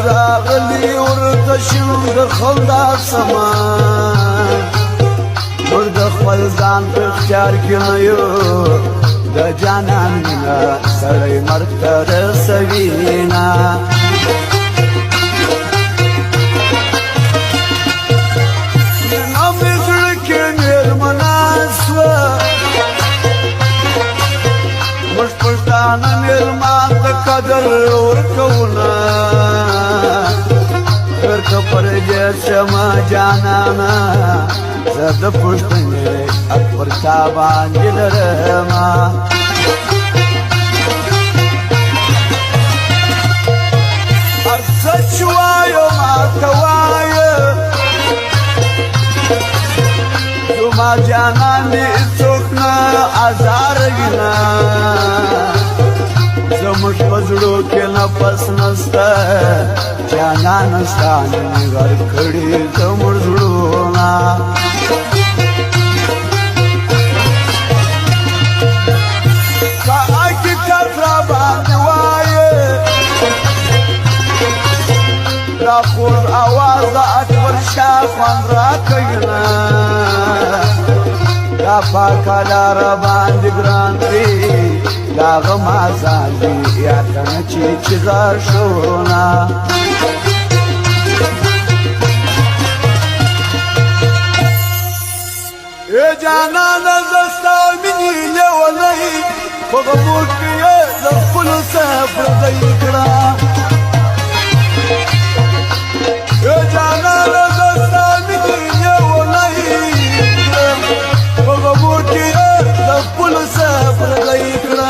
راغلی ورته شوم د خندا سمان نور د خپل ځان په اختیار کې نه یو د جانان مینه سړی مرګ ته رسوي نه مې زړه کې مېرمنه سوه موږ پښتانه مېرمان ته قدر ورکوونه پردیس شما جانانا زد پشتنی اکبر تابان جلرما ارسد شوایو ما توایو شما جانانی سوکنا ازار گنا زموږ په زړو کې نفس نسته جانان ستا نن غر کړي زموږ زړونه که حقیقت راباندې وایې دا خوږ اواز د اکبر شاه خوند راکوي نه دا پاکه لاره باندې ګران دی داغه مازال دی یا کنه چې غاښونه ای جانانه زه ستا مینې لیونی په غمو کې یې د خپلو څخه پردی کړه ای جانانه زه ستا مینې لیونی په غمو کې یې د خپلو څخه پردی کړه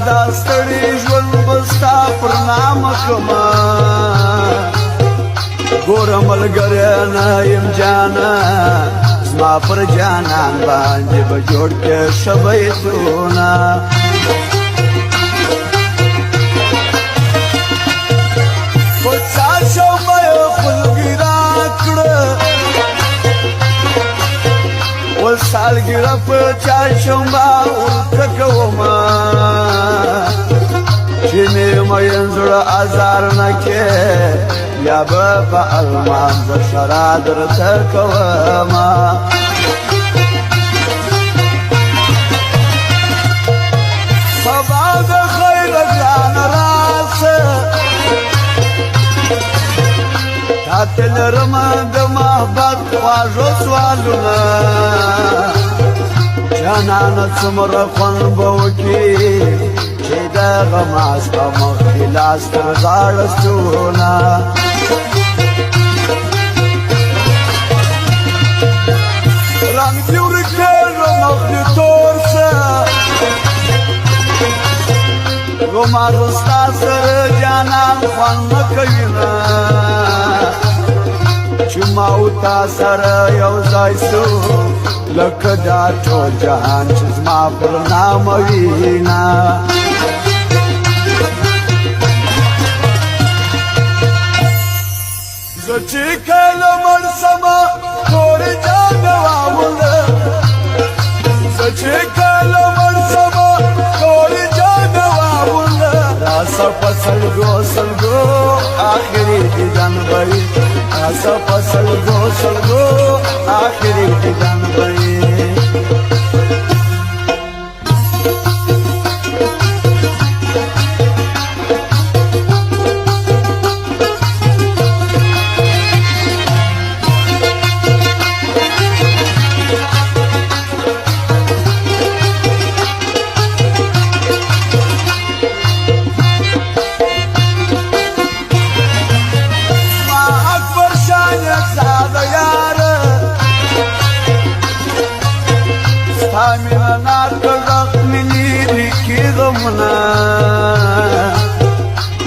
دا ستړي ژوند بستا پر نامه کما ګوره ملګری نه یم جانه زما پر جانان باندې به جوړ کې ښه بیتونه په چارشنبه یې خپلګي راکړه ول سالګیره په چارشنبه ورته کومه چې مې مین زړه ازار نه کې یا به په الماس د شرا درته کومه سبا د خیر ګرانه راسه تاته لرمه د محبت خواږه سوالونه جانانه څومره خوند به وکړي چې دغه ماس په مخ کې لاس تر غاړه ستونه رنګ دې ورکېږه مخ دې تور شه ګمار ستا سره جانان خوند نه کوي نه چې ما او تا سره یو ځای سو لکه دا ټول جهان چې زما پر نامه وي نه زه چې کله مړ سمه تورې جامې واغوندم زه چې کله مړ سمه تورې جامې واغوندم راسه په سلګو سلګو آخري دیدن به بھئی ایسا پسل گو آخری دیدن بھئی مینا نار کلق منی ریکی غمنا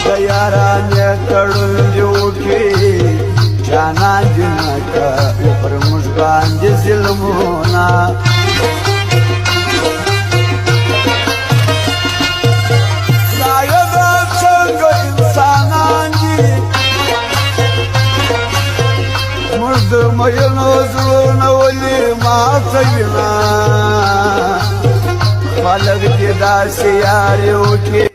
دیاران کڑن جو کی جانا جنا کا پر مشکان دی ظلمونا شاید چنگ انسانان جی مرد مینو زلون ولی ماتینا خلق دی داسی یاریو کی